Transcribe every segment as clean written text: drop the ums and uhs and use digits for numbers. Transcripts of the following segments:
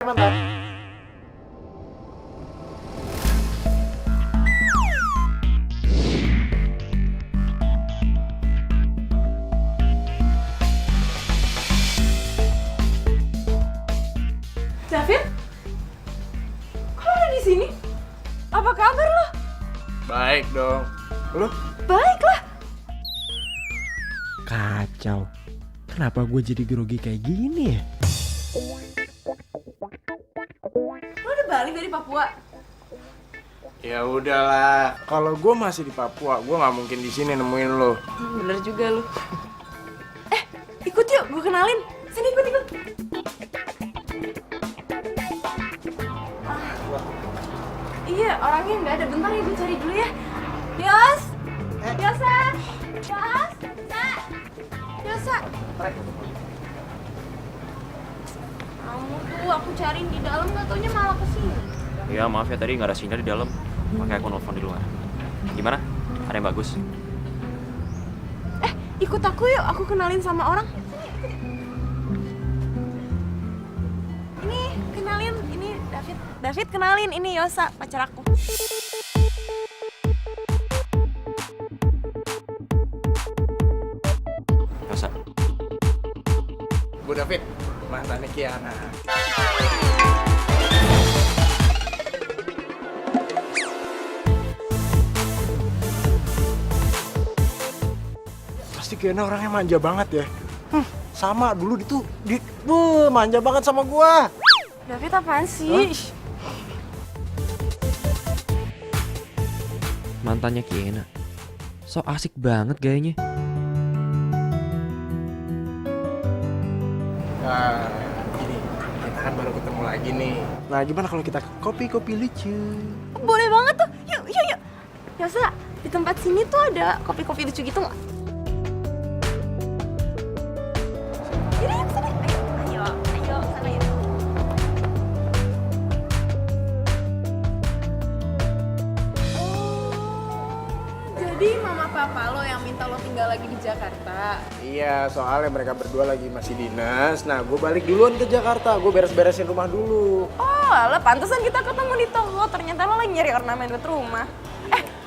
Mantap. David? Kok lo ada di sini? Apa kabar lo? Baik dong. Lu? Baiklah. Kacau. Kenapa gue jadi grogi kayak gini ya? Lo udah balik dari Papua? Ya udahlah. Kalau gue masih di Papua, gue nggak mungkin di sini nemuin lo. Bener juga lo. Ikut yuk, gue kenalin. Sini ikut. Iya, orangnya nggak ada. Bentar ya, gue cari dulu ya. Yos! Yosa! Yos! Sa! Yosa! Kamu tuh aku cariin di dalam, nggak taunya malah kesini. Ya maaf ya tadi nggak ada sinyal di dalam, makanya aku nelfon di luar. Gimana? Ada yang bagus? Ikut aku yuk, aku kenalin sama orang. Ini, kenalin, ini David. David kenalin, ini Yosa, pacar aku. Masa? Gue David, mantannya Kiana. Pasti Kiana orangnya manja banget ya. Sama dulu manja banget sama gua. David apaan sih? Mantannya Kiena. So asik banget gayanya. Nah, gini, kita kan baru ketemu lagi nih. Nah, gimana kalau kita kopi-kopi lucu? Boleh banget tuh, yuk. Yosa, di tempat sini tuh ada kopi-kopi lucu gitu nggak? Yaudah, yuk sini. Ayo, sana yuk. Jadi mama papa lo yang minta lo tinggal lagi di Jakarta. Iya, soalnya mereka berdua lagi masih dinas. Nah, gue balik duluan ke Jakarta. Gue beres-beresin rumah dulu. Oh, alah, pantesan kita ketemu di toko. Ternyata lo lagi nyari ornamen buat rumah.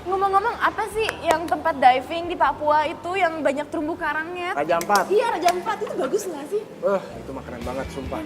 Ngomong-ngomong, apa sih yang tempat diving di Papua itu yang banyak terumbu karangnya? Raja Ampat. Iya, Raja Ampat. Itu bagus nggak sih? Wah, itu makanan banget, sumpah.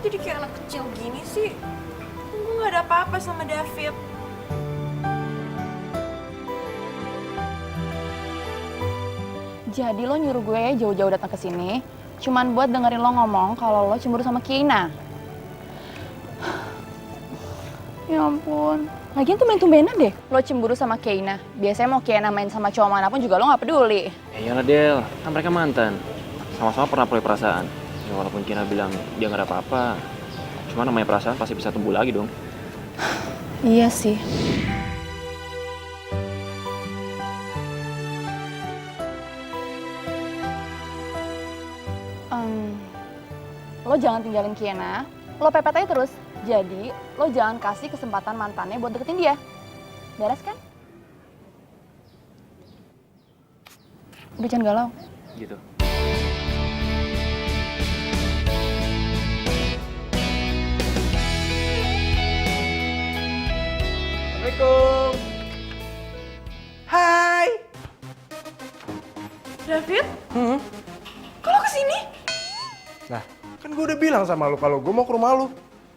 jadi kayak anak kecil gini sih? Gue gak ada apa-apa sama David. Jadi lo nyuruh gue jauh-jauh datang ke sini cuman buat dengerin lo ngomong kalau lo cemburu sama Kiana. Ya ampun. Lagian tuh main-tumbenan deh lo cemburu sama Kiana. Biasanya mau Kiana main sama cowok manapun juga lo gak peduli. Ya iyalah Del, kan mereka mantan. Sama-sama pernah punya perasaan. Ya walaupun Kina bilang dia gak ada apa-apa, cuma namanya perasaan pasti bisa tumbuh lagi dong. Iya sih. Lo jangan tinggalin Kiana, lo pepet aja terus. Jadi, lo jangan kasih kesempatan mantannya buat deketin dia. Beres kan? Udah jangan galau. Gitu. Assalamualaikum. Hai. David? Kok lo kesini? Nah, kan gue udah bilang sama lu kalau gue mau ke rumah lu.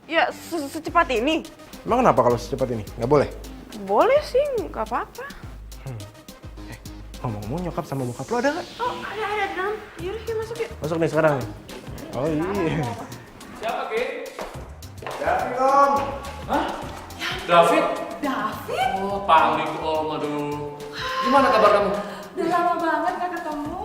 Ya, secepat ini? Emang kenapa kalau secepat ini? Nggak boleh? Boleh sih, nggak apa-apa. Ngomong-ngomong nyokap sama bokap lu ada nggak? Oh, ada di dalam. Yaudah, yuk masuk yuk. Masuk nih sekarang nih. Oh iya. Siapa, Ki? David om. David? David? Oh, pamit Om, aduh. Gimana kabar kamu? Udah lama banget gak ketemu.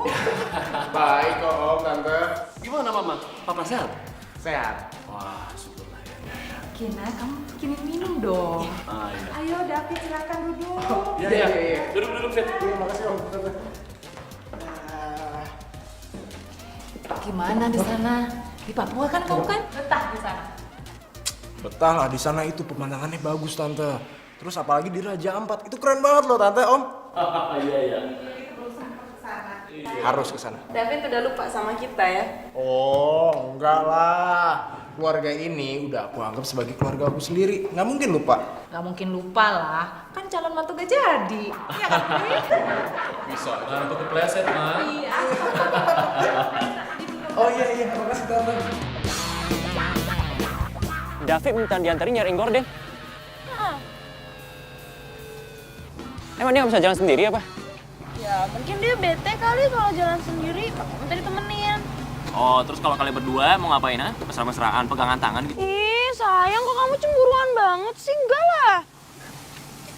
Baik kok om, tante. Gimana Mama? Papa sehat? Sehat. Wah, syukurlah ya. Kina, kamu bikinin minum dong. Ah, iya. Ayo David, silakan duduk. Iya. Duduk, Fit. Iya, makasih om, tante. Gimana di sana? Di Papua kan kamu kan betah di sana. Betah lah, di sana itu pemandangannya bagus tante. Terus apalagi di Raja Ampat, itu keren banget loh tante om. Iya. Harus ke sana. David udah lupa sama kita ya? Oh, enggak lah. Keluarga ini udah aku anggap sebagai keluarga aku sendiri. Nggak mungkin lupa. Gak mungkin lupa lah, kan calon mantu gak jadi. Iya kan? Bisa. Jangan untuk kepleset, Ma. Iya. Oh iya, makasih tante. David minta diantarin nyariin gorden. Emang dia nggak bisa jalan sendiri apa? Ya, mungkin dia bete kali kalau jalan sendiri, minta ditemenin. Oh, terus kalau kalian berdua mau ngapain, ha? Mesra-mesraan, pegangan tangan gitu? Ih, sayang kok kamu cemburuan banget sih? Enggak lah.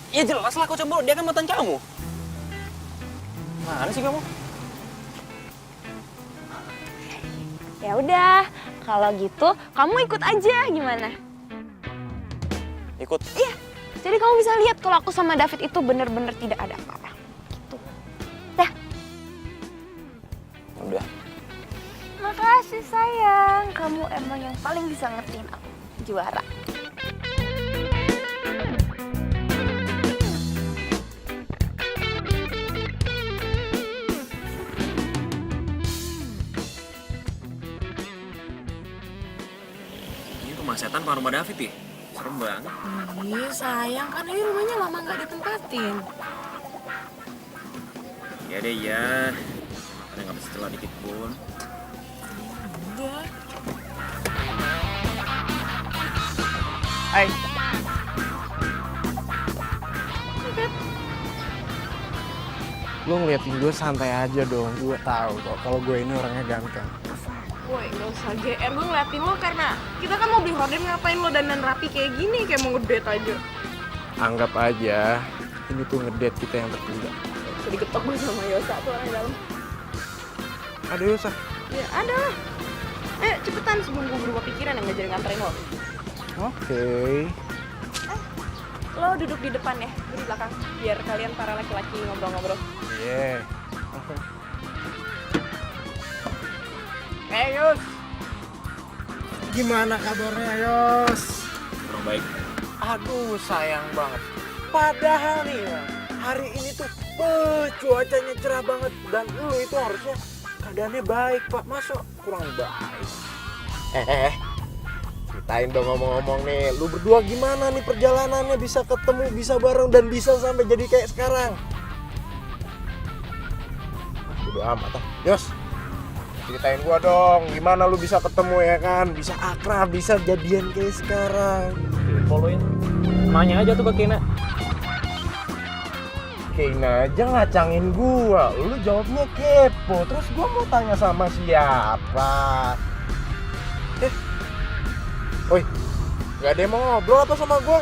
Ya jelas lah kau cemburu, dia kan mantan kamu. Mana sih kamu? Ya udah, kalau gitu kamu ikut aja gimana? Ikut. Iya, jadi kamu bisa lihat kalau aku sama David itu bener-bener tidak ada apa-apa. Gitu. Dah. Udah. Makasih sayang, kamu emang yang paling bisa ngertiin aku. Juara. Ini rumah setan apa rumah David ya? Serem banget. Ih, sayang kan ini rumahnya lama gak ditempatin. Ya deh ya. Makanya nggak bisa celah dikit pun. Udah. Hai. Lo ngeliatin gue santai aja dong. Gue tahu kok kalau gue ini orangnya ganteng. Woi, gak usah GR, gue ngeliatin lo karena kita kan mau beli horden, ngapain lo dandan rapi kayak gini, kayak mau ngedate aja. Anggap aja ini tuh ngedate kita yang tertunda. Jadi ketok gue sama Yosa tuh orang di dalam. Ada Yosa? Ya ada lah. Ayo cepetan sebelum gue berubah pikiran yang gak jadi nganterin lo. Oke. Lo duduk di depan ya, gue di belakang. Biar kalian para laki-laki ngobrol-ngobrol. Iya. Yus. Gimana kabarnya Yos? Kurang baik. Aduh sayang banget. Padahal nih ya, hari ini tuh cuacanya cerah banget. Dan lu itu harusnya keadaannya baik Pak. Masa kurang baik? Ceritain dong ngomong-ngomong nih. Lu berdua gimana nih perjalanannya bisa ketemu, bisa bareng, dan bisa sampai jadi kayak sekarang? Udah amat ah. Yos, Ceritain gua dong, gimana lu bisa ketemu ya kan? Bisa akrab, bisa jadian kayak sekarang. Follow-in. Nanya aja tuh ke Kena. Kayaknya aja ngacangin gua, lu jawabnya kepo. Terus gua mau tanya sama siapa? Woi, gak ada yang mau ngobrol apa sama gua?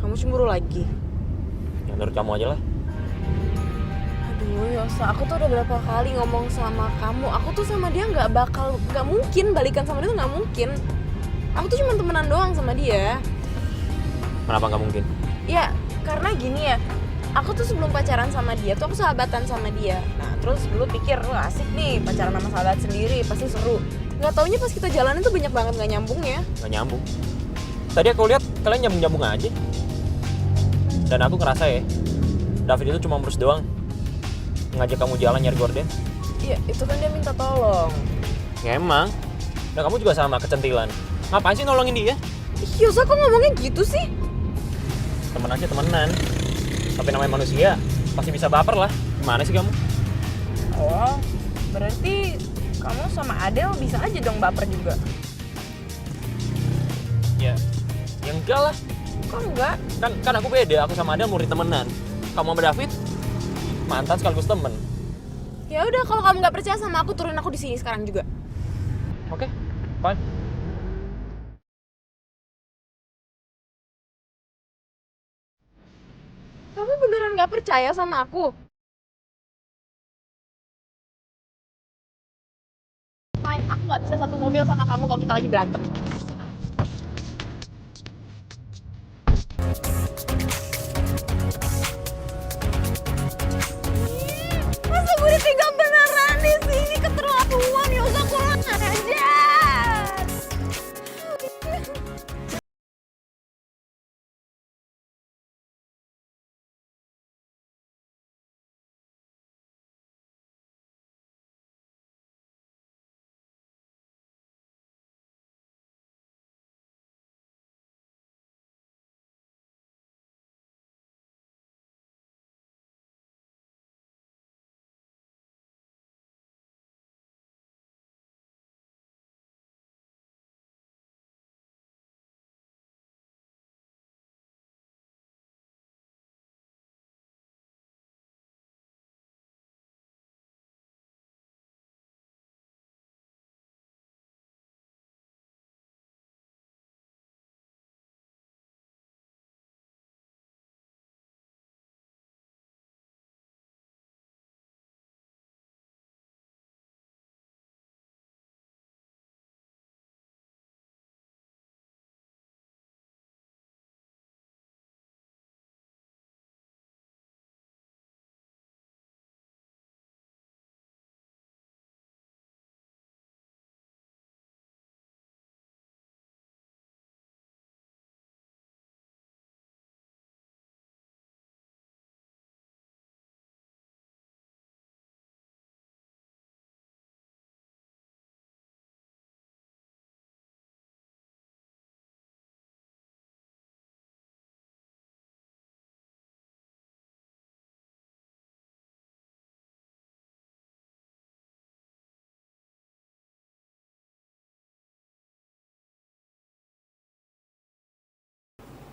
Kamu cemburu lagi? Ya menurut kamu aja lah. Aduh Yosa, aku tuh udah berapa kali ngomong sama kamu, aku tuh sama dia nggak mungkin balikan sama dia tuh nggak mungkin. Aku tuh cuma temenan doang sama dia. Kenapa nggak mungkin? Ya karena gini ya, aku tuh sebelum pacaran sama dia tuh aku sahabatan sama dia. Nah terus dulu pikir, wah asik nih pacaran sama sahabat sendiri, pasti seru. Nggak taunya pas kita jalanin tuh banyak banget nggak nyambungnya. Nggak nyambung. Tadi aku lihat kalian nyambung-nyambung aja. Dan aku ngerasa ya, David itu cuma merus doang. Ngajak kamu jalan nyari gorden. Iya itu kan dia minta tolong. Ya emang. Dan kamu juga sama, kecentilan. Ngapain sih nolongin dia? Ih Yosa kok ngomongnya gitu sih? Temen aja temenan. Tapi namanya manusia, pasti bisa baper lah. Gimana sih kamu? Oh, berarti kamu sama Adele bisa aja dong baper juga. Ya enggak lah. Kok enggak? Kan aku beda, aku sama Adele murid temenan. Kamu sama David, mantan sekaligus temen. Ya udah kalau kamu nggak percaya sama aku, turunin aku di sini sekarang juga. Oke, fine. Kamu beneran nggak percaya sama aku? Fine, aku nggak bisa satu mobil sama kamu kalau kita lagi berantem. Masa gue ditinggal beneran di sini, keterlaluan. Yosa kurang ajar.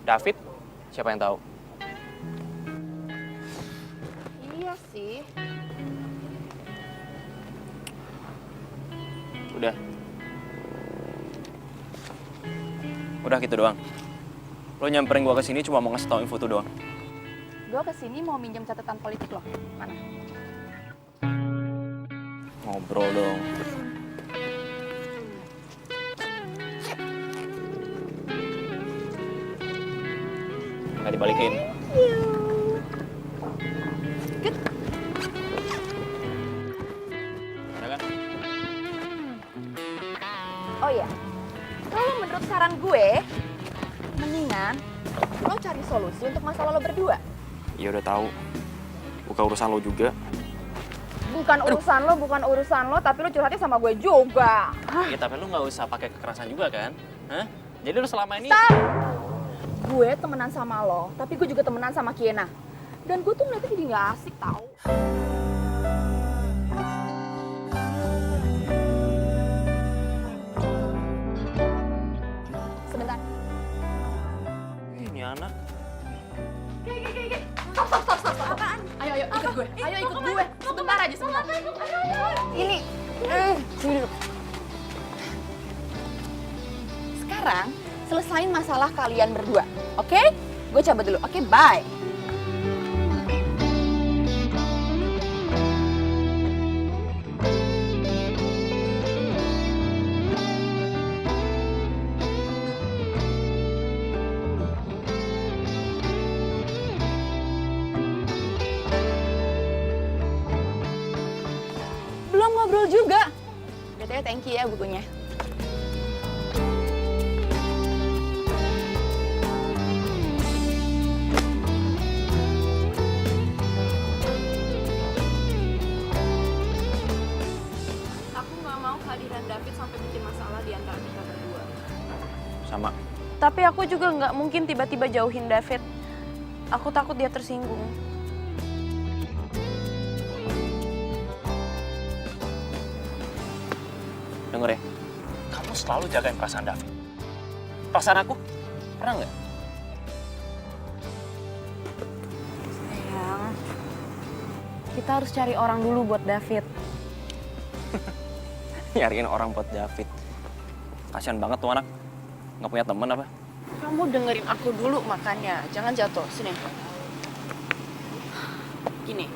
David, siapa yang tahu? Iya sih. Udah. Udah gitu doang. Lo nyamperin gua ke sini cuma mau ngasih tau info tuh doang. Gue kesini mau minjem catatan politik lo. Mana? Ngobrol dong. Nggak dibalikin. Ada kan? Oh iya, kalau menurut saran gue, mendingan lo cari solusi untuk masalah lo berdua. Ya udah tahu. Bukan urusan lo juga. Bukan urusan lo, tapi lo curhatnya sama gue juga. Ya tapi lu nggak usah pakai kekerasan juga kan? Hah? Jadi lu selama ini Stop! Gue temenan sama lo, tapi gue juga temenan sama Kiena. Dan gue tuh ngeliatnya jadi gak asik tau. Sebentar. ini anak. Stop. Apaan? Ayo ikut gue. Ayo ikut gue. Sebentar aja, sebentar. Ini. Sini dulu. Sekarang selesain masalah kalian berdua, oke? Gue cabut dulu, oke? Bye. Belum ngobrol juga. BTW thank you ya bukunya. Aku nggak mau kehadiran David sampai bikin masalah di antara kita berdua. Sama. Tapi aku juga nggak mungkin tiba-tiba jauhin David. Aku takut dia tersinggung. Denger ya, kamu selalu jagain perasaan David. Perasaan aku, pernah nggak? Sayang, kita harus cari orang dulu buat David. Nyariin orang buat David. Kasian banget tuh anak, nggak punya temen apa? Kamu dengerin aku dulu makanya, jangan jatuh. Sini. Gini,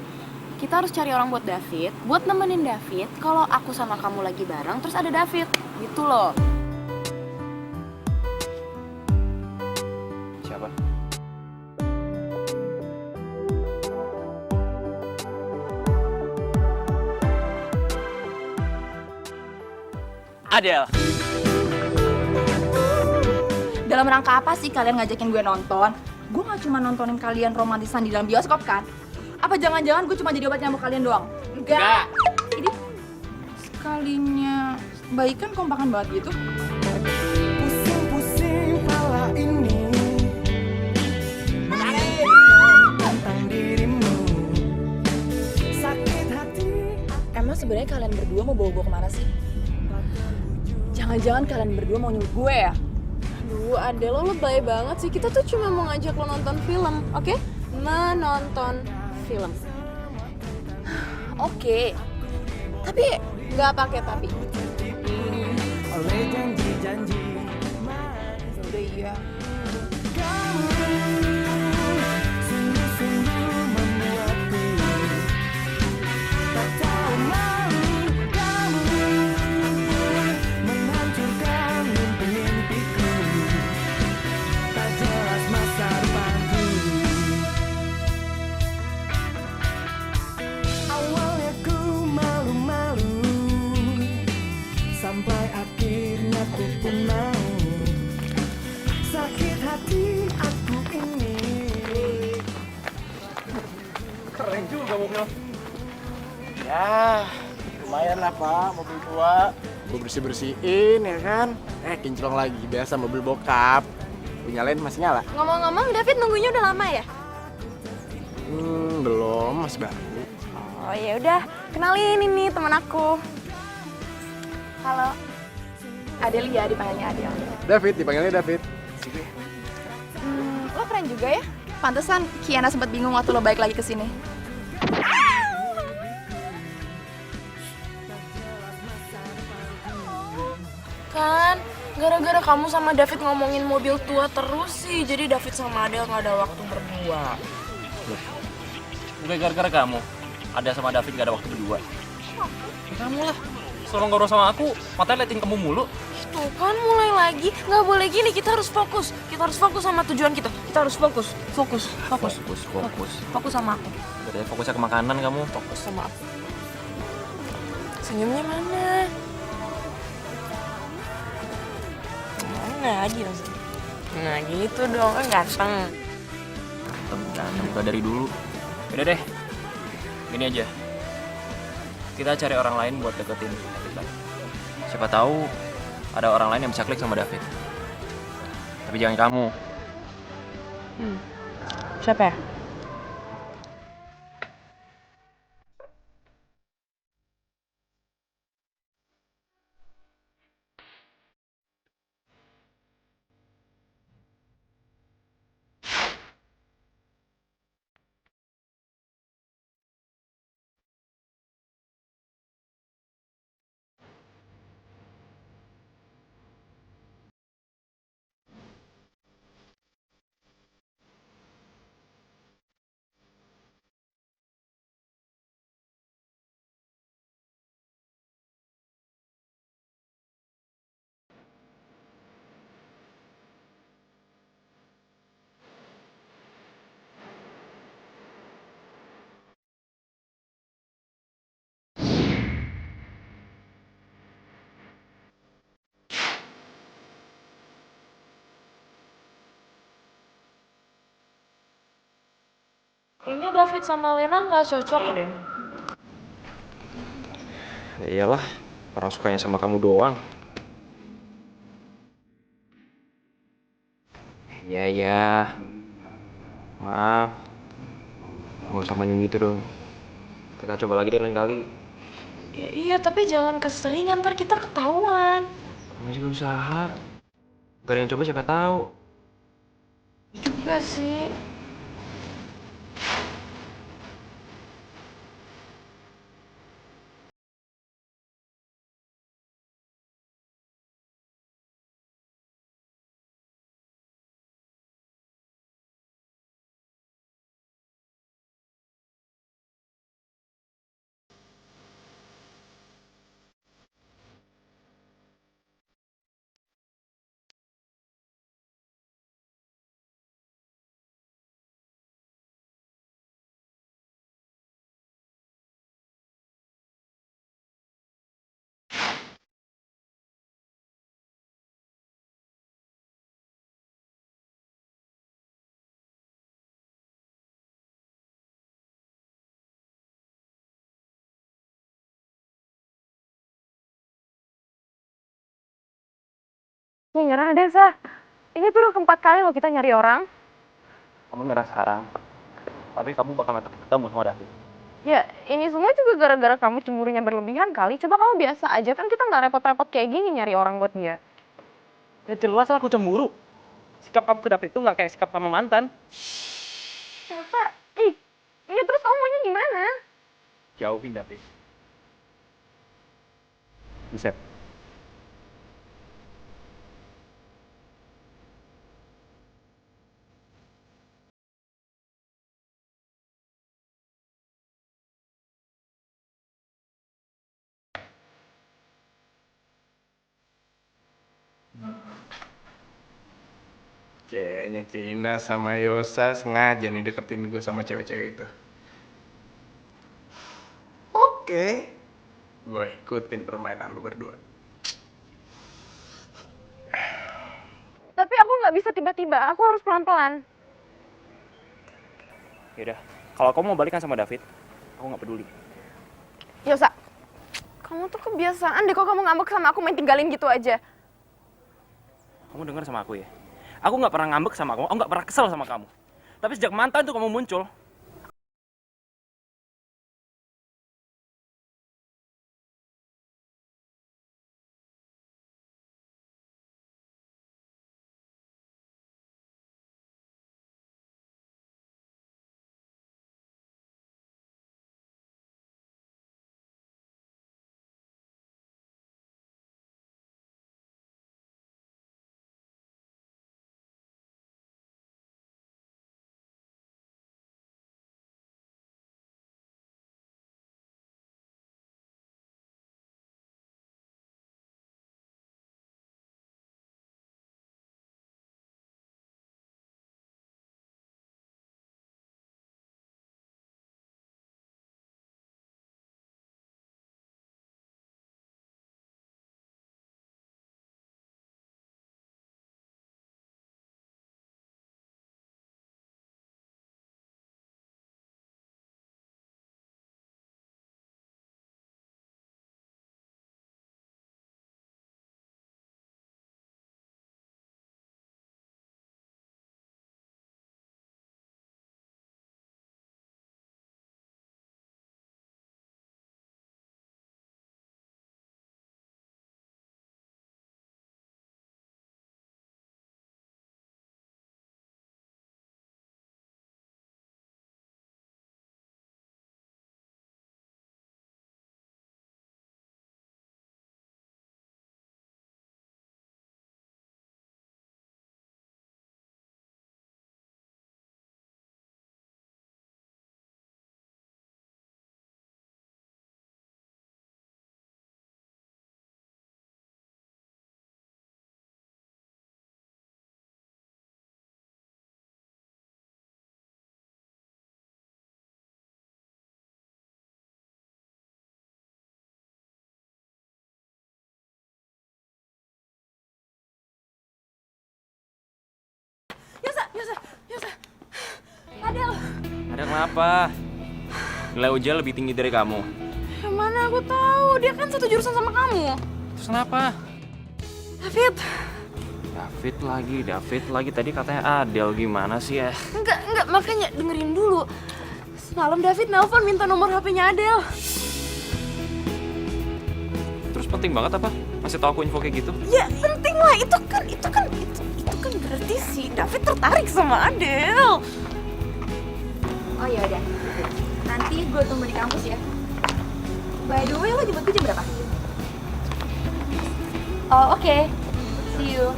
kita harus cari orang buat David, buat nemenin David kalau aku sama kamu lagi bareng terus ada David. Gitu loh. Siapa? Adele. Dalam rangka apa sih kalian ngajakin gue nonton? Gue gak cuma nontonin kalian romantisan di dalam bioskop kan? Apa jangan-jangan gue cuma jadi obat nyamuk kalian doang? Enggak. Ini sekalinya baikan kompakan banget gitu. Pusing-pusing pala ini tentang dirimu. Sakit hati. Emang sebenarnya kalian berdua mau bawa gue kemana sih? Jangan-jangan kalian berdua mau nyuruh gue ya? Aduh, Adele, lo lebay banget sih. Kita tuh cuma mau ngajak lo nonton film, oke? Menonton film. Oke. Tapi Nggak pakai tapi. Oleh janji-janji udah iya. sungguh-sungguh membuatku tak tahu malu. Kamu menghancurkan mimpi-mimpiku, tak jelas masa depanku. Awalnya ku malu-malu, sampai akhirnya ku pun mau. Sakit hati aku ini. Keren juga mobil. Ya, lumayan lah Pak, mobil tua. Gue bersih-bersihin ya kan. Kinclong lagi, biasa mobil bokap. Nyalain masih nyala? Ngomong-ngomong, David nunggunya udah lama ya? Belum, masih baru. Oh ya udah, kenalin ini teman aku. Halo. Adele ya, dipanggilnya Adele. David, dipanggilnya David. keren juga ya. Pantesan Kiana sempat bingung waktu lo balik lagi ke sini. Kan, gara-gara kamu sama David ngomongin mobil tua terus sih, jadi David sama Adele nggak ada waktu berdua. Bukan gara-gara kamu. Ada sama David gak ada waktu berdua. Ya kamu lah. Selalu ngobrol sama aku, matanya liatin kamu mulu. Tuh kan mulai lagi, nggak boleh gini, kita harus fokus. Kita harus fokus sama tujuan kita. Kita harus fokus. Fokus sama aku. Udah fokusnya ke makanan kamu. Fokus sama aku. Senyumnya mana? Mana lagi langsung. Nah gitu dong, kan ganteng. Ganteng udah dari dulu. Udah deh. Gini aja. Kita cari orang lain buat deketin David lagi. Siapa tahu ada orang lain yang bisa klik sama David. Tapi jangan kamu. Siapa ya? Kayaknya David sama Lena nggak cocok deh. Ya iyalah, orang sukanya sama kamu doang. Iya ya. Maaf. Gak usah manyun gitu dong. Kita coba lagi deh lain kali. Ya, iya, tapi jangan keseringan, ntar kita ketahuan. Kamu juga usaha. Gak ada yang coba siapa tahu. Juga sih. Ini nyerah deh, Sa. Ini tuh udah keempat kali loh kita nyari orang. Kamu ngerasa sekarang. Tapi kamu bakal ketemu sama David. Ya, ini semua juga gara-gara kamu cemburunya berlebihan kali. Coba kamu biasa aja, kan kita nggak repot-repot kayak gini nyari orang buat dia. Ya jelas lah aku cemburu. Sikap kamu ke David itu nggak kayak sikap sama mantan. Sa, iya terus kamu maunya gimana? Jauhin David. Bisa. Kayaknya Cina sama Yosa sengaja nih deketin gue sama cewek-cewek itu. Oke. Gue ikutin permainan lu berdua. Tapi aku nggak bisa tiba-tiba, aku harus pelan-pelan. Yaudah, kalau kamu mau balikan sama David, aku nggak peduli. Yosa, kamu tuh kebiasaan deh kok kamu ngambek sama aku main tinggalin gitu aja. Kamu dengar sama aku ya? Aku nggak pernah ngambek sama kamu, aku nggak pernah kesel sama kamu. Tapi sejak mantan tuh kamu muncul, Ada kenapa? Nilai ujian lebih tinggi dari kamu. Yang mana aku tahu, dia kan satu jurusan sama kamu. Terus kenapa? David. David lagi. Tadi katanya Adele, gimana sih ya? Enggak, makanya dengerin dulu. Semalam David nelpon minta nomor HP-nya Adele. Terus penting banget apa? Masih tahu aku info kayak gitu? Ya penting lah, itu kan berarti si David tertarik sama Adele. Oh ya udah. Nanti gue tunggu di kampus ya. By the way, lo jemput gue jam berapa? Oh oke. See you.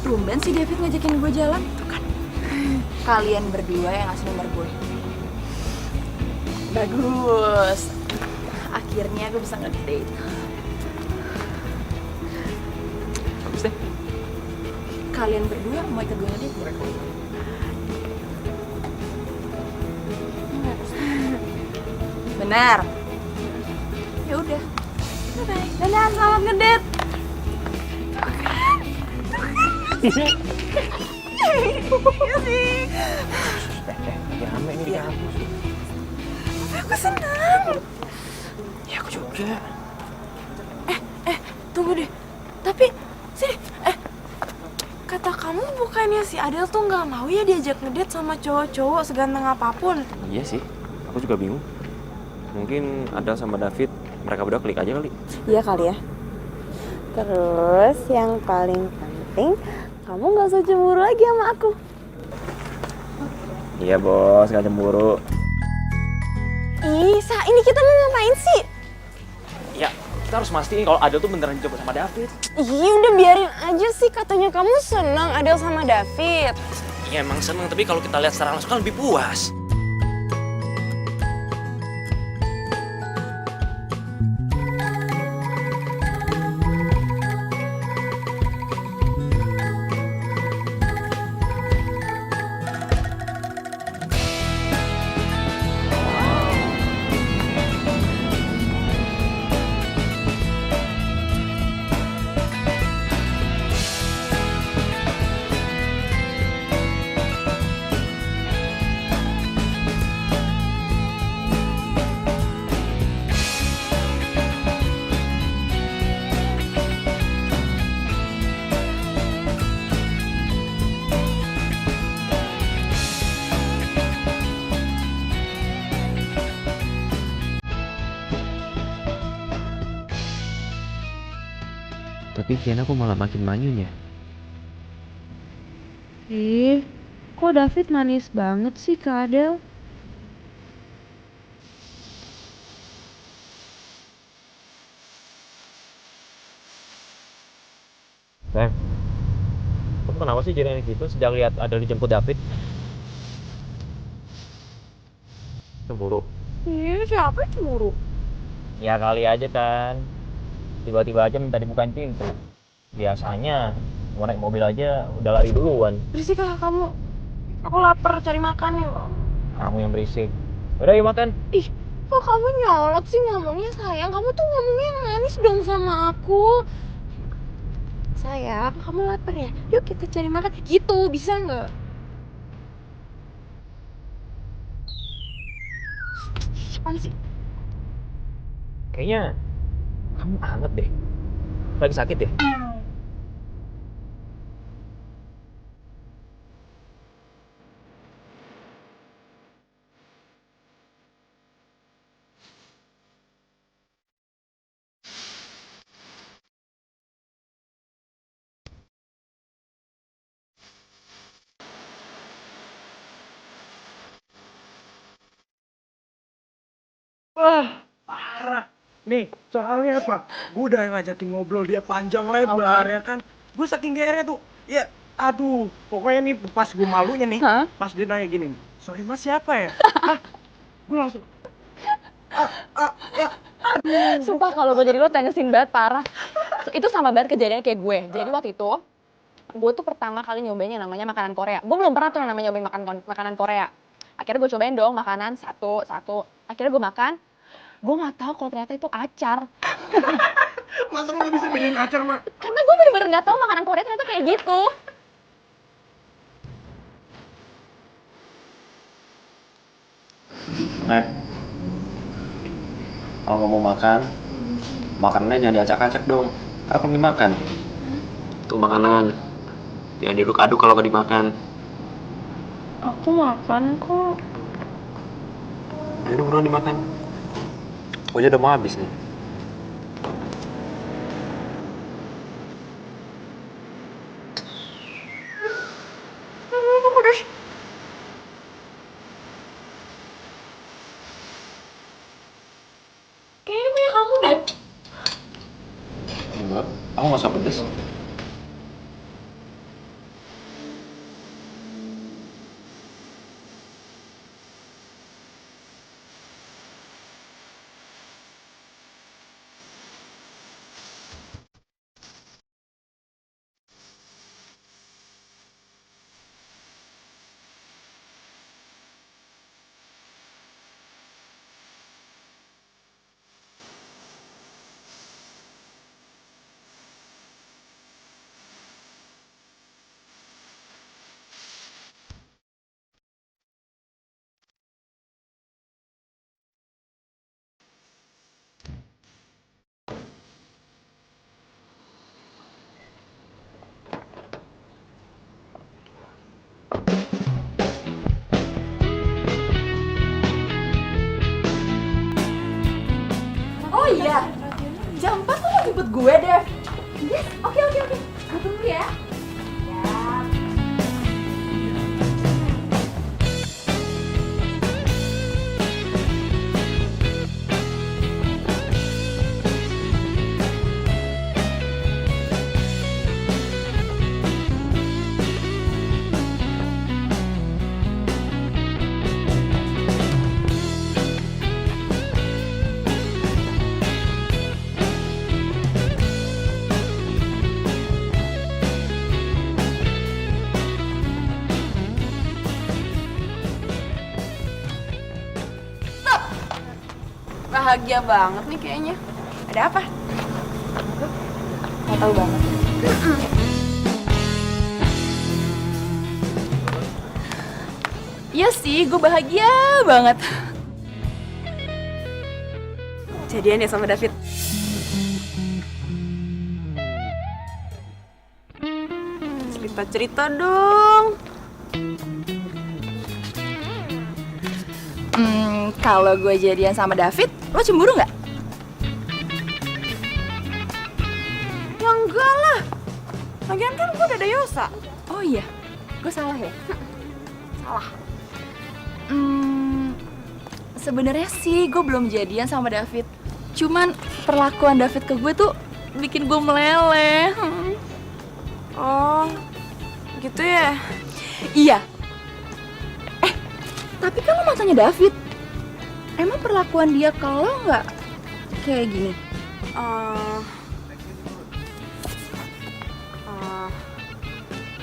Tumben si David ngajakin gue jalan. Tuh kan. Kalian berdua yang ngasih nomor gue. Bagus. Akhirnya gue bisa ngedate. Bagus deh. Kalian berdua mau ikut gue ngedate? Benar. Ya udah. Bye. Dadah, selamat ngedate. Iya sih. Lagi rame nih di kampus. Aku senang. Ya aku juga. Tunggu deh. Tapi sini, kata kamu bukannya si Adele tuh nggak mau ya diajak ngedate sama cowok-cowok seganteng apapun? Iya sih, aku juga bingung. Mungkin Adele sama David, mereka berdua klik aja kali. Iya kali ya. Terus yang paling penting, kamu nggak usah cemburu lagi sama aku. Iya bos, gak cemburu. Isa, ini kita mau ngapain sih? Ya, kita harus mastiin kalau Adele tuh beneran dicoba sama David. Iya udah biarin aja sih, katanya kamu senang Adele sama David. Iya emang seneng, tapi kalau kita lihat secara langsung kan lebih puas. Tapi kayaknya aku malah makin manyun ya. Kok David manis banget sih ke Adele? Bang, kamu kenapa sih jadi aneh gitu sejak lihat Adele dijemput David? Cemburu? Iya, siapa yang cemburu? Ya kali aja kan. Tiba-tiba aja minta dibukain pintu. Biasanya mau naik mobil aja udah lari duluan. Berisik lah kamu. Aku lapar, cari makan yuk. Kamu yang berisik. Udah yuk makan. Ih, kok kamu nyolot sih ngomongnya sayang? Kamu tuh ngomongnya yang manis dong sama aku. Sayang, kamu lapar ya? Yuk kita cari makan. Gitu, bisa nggak? Apaan sih? Kayaknya kamu hangat deh. Lagi sakit ya? Wah, parah. Nih, soalnya apa? Gue udah ngajakin ngobrol dia panjang lebar ya kan. Gue saking GR-nya tuh, ya aduh. Pokoknya nih pas gue malunya nih, pas dia nanya gini, sorry mas siapa ya? Gue langsung, ya aduh. Sumpah kalau gue jadi lo tengesin banget parah. Itu sama banget kejadiannya kayak gue. Jadi waktu itu gue tuh pertama kali nyobain yang namanya makanan Korea. Gue belum pernah tuh namanya nyobain makanan Korea. Akhirnya gue cobain dong makanan satu. Akhirnya gue makan. Gue nggak tahu kalau ternyata itu acar. Masa nggak bisa bedain acar, Mak? Karena gue bener-bener nggak tahu makanan Korea ternyata kayak gitu. Nek, kalau nggak mau makan, makanannya jangan diacak-acak dong. Aku lagi makan. Tuh makanan. Jangan diaduk-aduk kalau nggak dimakan. Aku makan kok. Jadi buruan dimakan. Aku aja udah mau habis nih. Kayaknya punya kamu deh. Enggak, aku nggak suka pedes. Oh iya, jam 4 tuh mau jemput gue, Dev. Yes, oke. Gue tunggu ya. Bahagia banget nih kayaknya. Ada apa? Gak tau banget. Iya sih, gue bahagia banget. Jadian ya sama David. Cerita-cerita dong. Kalau gue jadian sama David, lo cemburu nggak? Ya enggak lah. Lagian kan gue udah ada Yosa. Oh iya, gue salah ya? Salah. Sebenarnya sih gue belum jadian sama David. Cuman perlakuan David ke gue tuh bikin gue meleleh. Oh, gitu ya? Iya. Tapi kan lo mantannya David. Emang perlakuan dia ke lo nggak kayak gini?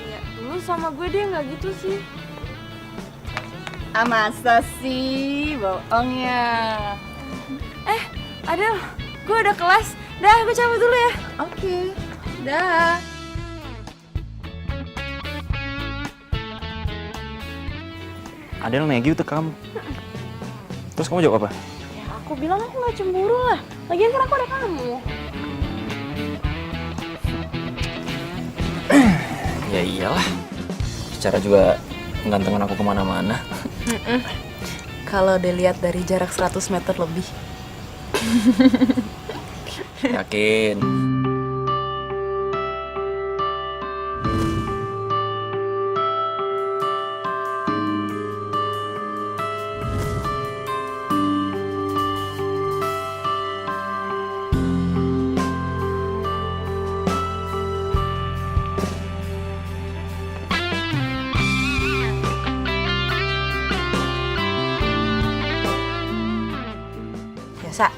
Ya dulu sama gue dia nggak gitu sih. Masa sih? Bohong ya. Adel, gue udah kelas. Dah, gue cabut dulu ya. Oke. Dah. Adel negi tuh kamu. Terus kamu jawab apa? Ya aku bilang aku nggak cemburu lah. Lagian kan aku ada kamu. Ya iyalah. Secara juga gantengan aku kemana-mana. Kalau dilihat dari jarak 100 meter lebih. Yakin. Biasa.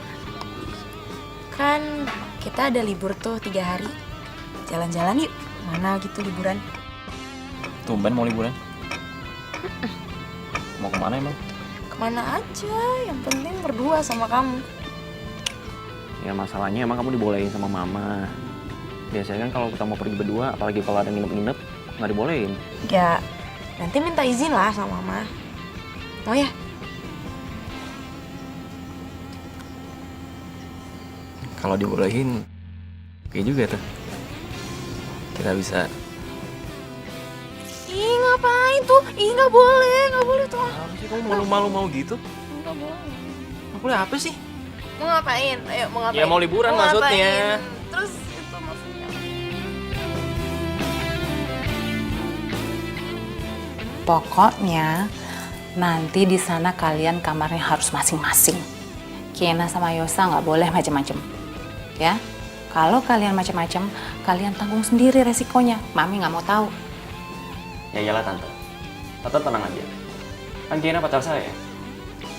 Kan kita ada libur tuh 3 hari. Jalan-jalan yuk. Mana gitu liburan? Tumben mau liburan? Mau kemana emang? Kemana aja, yang penting berdua sama kamu. Ya masalahnya emang kamu dibolehin sama mama. Biasanya kan kalau kita mau pergi berdua, apalagi kalau ada nginep-nginep, nggak dibolehin. Ya, nanti minta izin lah sama mama. Mau ya? Kalau dibolehin, oke juga tuh. Kita bisa. Ih ngapain tuh? Ih nggak boleh tuh. Apa sih kamu malu-malu mau gitu? Nggak boleh. Nggak boleh apa sih? Mau ngapain? Ayo mau ngapain? Ya mau liburan Mau maksudnya. ngapain? Terus itu maksudnya. Pokoknya nanti di sana kalian kamarnya harus masing-masing. Kiena sama Yosa nggak boleh macem-macem, ya. Kalau kalian macem-macem, kalian tanggung sendiri resikonya. Mami nggak mau tahu. Ya iyalah tante. Tante tenang aja. Kan Kiana pacar saya.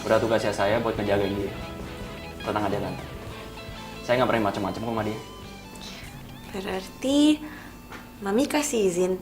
Udah tugasnya saya buat ngejagain dia. Tenang aja tante. Saya nggak pernah macam-macam kok sama dia. Berarti Mami kasih izin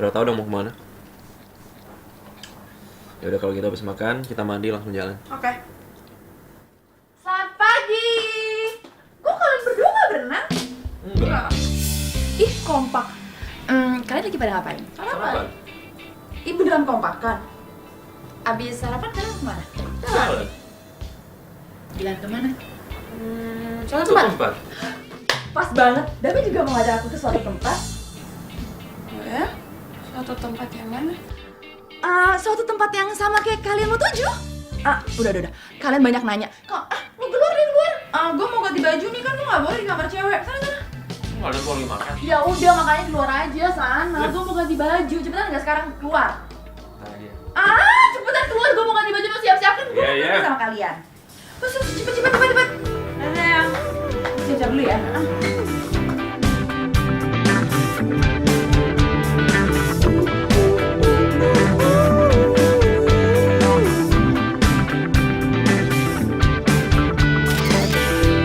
Udah tahu dong mau kemana? Ya udah kalau gitu habis makan kita mandi langsung jalan. Oke. Selamat pagi. Kok kalian berdua nggak berenang? Enggak. Ih, kompak. Kalian lagi pada ngapain? Sarapan. Ih, beneran kompak kan? Abis sarapan kalian kemana? Jalan. Jalan kemana? Suatu tempat. Pas banget. David juga mau ngajak aku ke suatu tempat. Ya? Suatu tempat yang mana? Suatu tempat yang sama kayak kalian mau tuju. Udah. Kalian banyak nanya. Kok, lu keluar deh, keluar. Gue mau ganti baju nih kan, lu gak boleh di kamar cewek. Sana. Nggak ada lagi makan. Ya udah, makanya keluar aja sana. Gue mau ganti baju. Cepetan nggak sekarang keluar. Nah, iya. Cepetan keluar. Gue mau ganti baju, mau siap-siap kan. Gue Iya. sama kalian. Terus cepet. Nah, siap-siap dulu ya.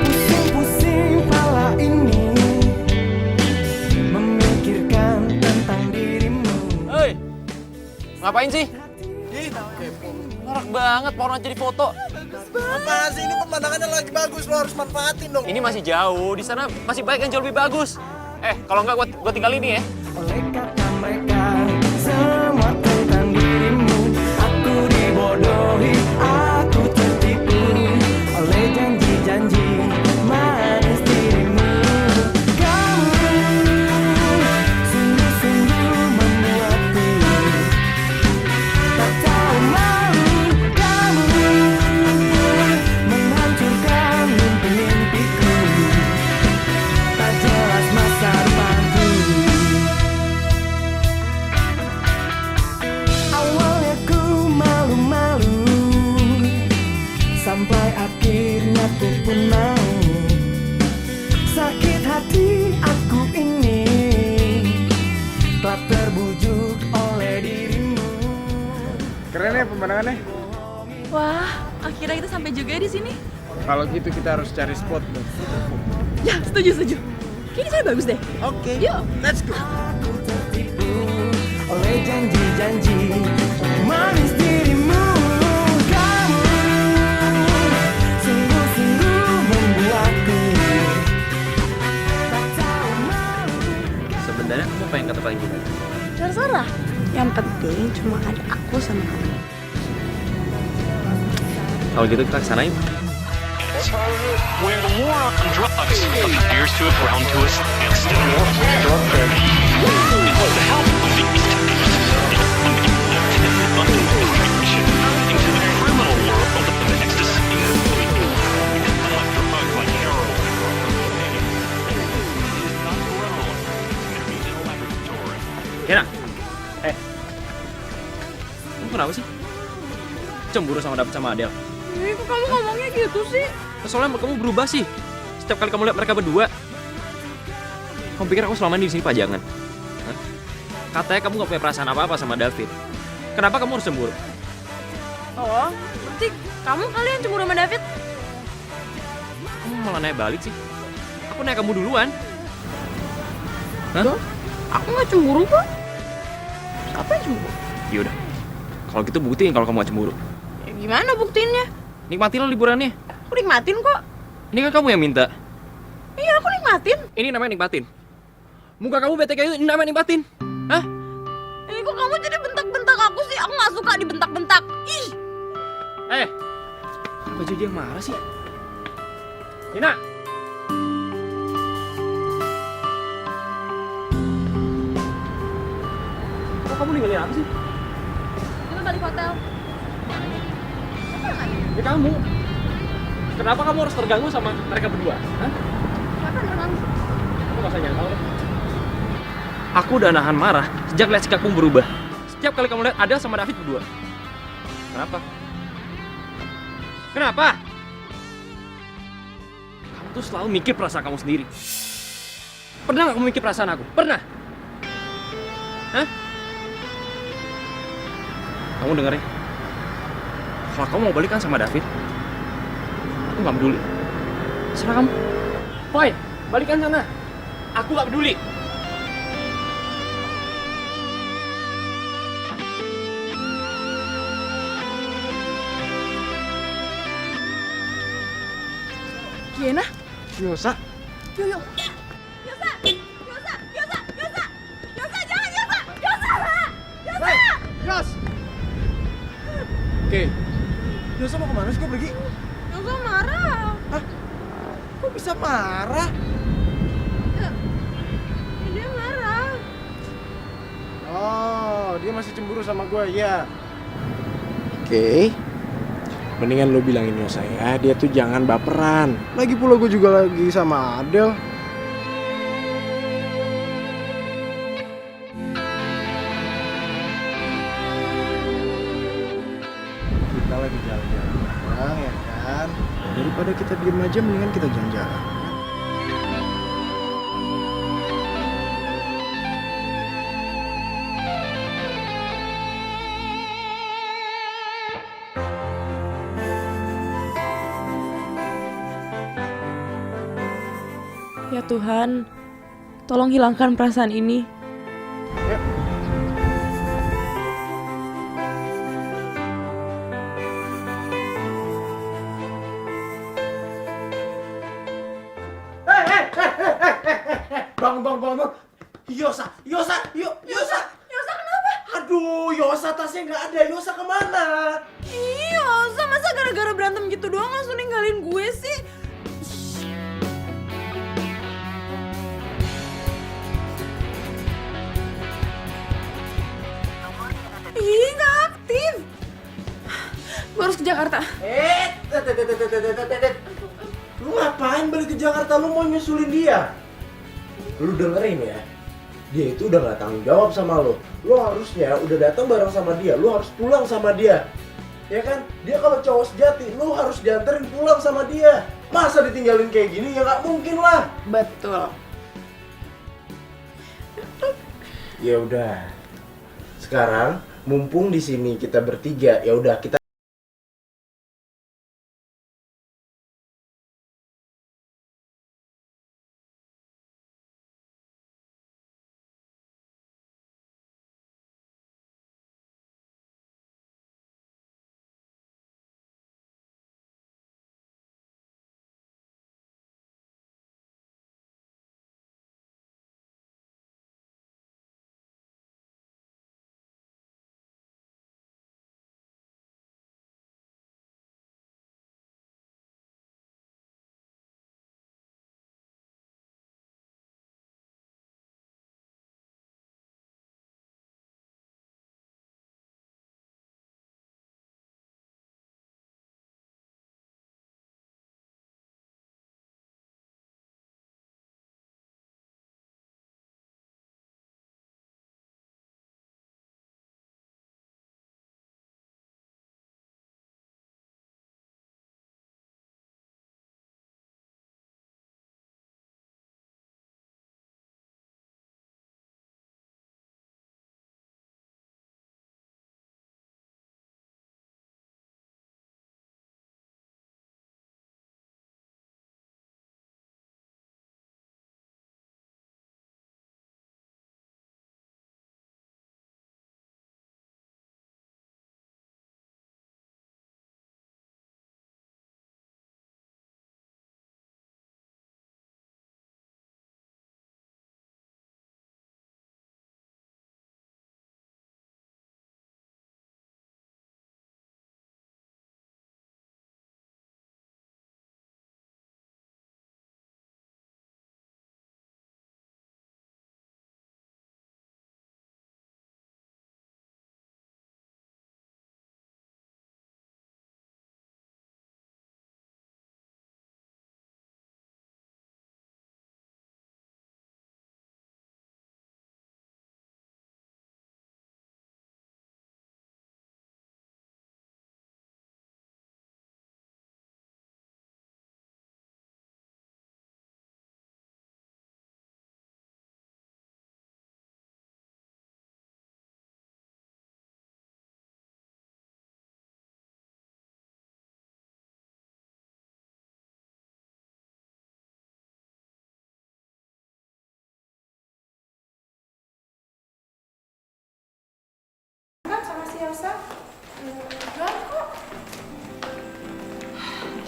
Pusing-pusing pala ini memikirkan tentang dirimu. Hei, ngapain sih? Norak banget, porno jadi foto. Apa sih, ini pemandangannya lagi bagus, lo harus manfaatin dong. Ini masih jauh, di sana masih banyak yang jauh lebih bagus. Kalau enggak gua tinggal ini ya. Oleh kata mereka semua tentang dirimu, aku dibodohi, aku tertipu oleh janji-janji manis dirimu. Kamu sungguh-sungguh membuatku tak tahu malu. Kamu menghancurkan mimpi-mimpiku, tak jelas masa depanku. Awalnya ku malu-malu, sampai akhirnya ku pun mau. Sakit hati aku ini telah terbujuk oleh dirimu. Keren ya pemandangannya. Wah, akhirnya kita sampai juga di sini. Kalau gitu kita harus cari spot dong. Ya, setuju. Kayaknya saya bagus deh. Oke. Yuk. Let's go. Aku tertipu oleh janji-janji manis dirimu. Kamu sungguh-sungguh membuatku tak tahu malu. Sebenarnya kamu pengen ke tempat yang gimana? Terserah. Yang penting cuma ada aku sama kamu. Kalau gitu kita kesana yuk. Where the war on drugs appears to have ground to a standstill. With the help of the East into the criminal world of ecstasy, drugs like heroin. It is not grown in a laboratory. Kena. Kamu kenapa sih? Cemburu sama David sama Adele? Kok kamu ngomongnya gitu sih? Soalnya kamu berubah sih. Setiap kali kamu lihat mereka berdua. Kamu pikir aku selama ini di sini pajangan? Hah? Katanya kamu gak punya perasaan apa-apa sama David. Kenapa kamu harus cemburu? Oh, berarti kamu kalian cemburu sama David? Kamu malah nanya balik sih. Aku nanya kamu duluan. Hah? Aku nggak cemburu kok. Siapa yang cemburu? Yaudah. Kalau gitu buktiin kalau kamu gak cemburu. Ya, gimana buktiinnya? Nikmatilah liburannya. Aku nikmatin kok. Ini kan kamu yang minta. Iya, aku nikmatin. Ini namanya nikmatin. Muka kamu bete kayak gitu, ini namanya nikmatin. Hah? Ini kok kamu jadi bentak-bentak aku sih? Aku nggak suka dibentak-bentak. Ih. Kok jadi yang marah sih? Tina! Kok kamu ninggalin aku sih? Kita balik hotel. Ya kamu. Kenapa kamu harus terganggu sama mereka berdua? Hah? Siapa yang terganggu? Kamu gak usah nyangkal deh. Aku udah nahan marah sejak lihat sikapmu berubah. Setiap kali kamu lihat Adele sama David berdua. Kenapa? Kenapa? Kamu tuh selalu mikir perasaan kamu sendiri. Pernah gak kamu mikir perasaan aku? Pernah? Hah? Kamu denger ya? Kalau kamu mau balikan sama David, aku gak peduli. Serah kamu. Fine, balikan sana. Aku gak peduli. Kiena? Yosa? Yuk, yuk. Yos! Oke. Yosa mau kemana sih kok pergi? Yosa marah. Hah? Kok bisa marah? Dia marah. Oh, dia masih cemburu sama gue, ya. Oke. Mendingan lo bilangin Yosa ya, dia tuh jangan baperan. Lagi pula gue juga lagi sama Adel. Kita lagi jalan-jalan bareng ya kan. Daripada kita diem aja, mendingan kita jalan-jalan. Ya Tuhan, tolong hilangkan perasaan ini. Ya. Bang. Yosa. Yosa kenapa? Aduh, Yosa tasnya nggak ada. Yosa kemana? Iya, Yosa masa gara-gara berantem gitu doang langsung ninggalin gue sih? Ih, nggak aktif. Gue harus ke Jakarta. Lu ngapain balik ke Jakarta? Lu mau nyusulin dia? Lu dengerin ya, dia itu udah gak tanggung jawab sama lu. Lu harusnya udah datang bareng sama dia. Lu harus pulang sama dia, ya kan? Dia kalau cowok sejati, lu harus dianterin pulang sama dia. Masa ditinggalin kayak gini? Ya gak mungkin lah. Betul. Ya udah. Sekarang mumpung di sini kita bertiga, ya udah kita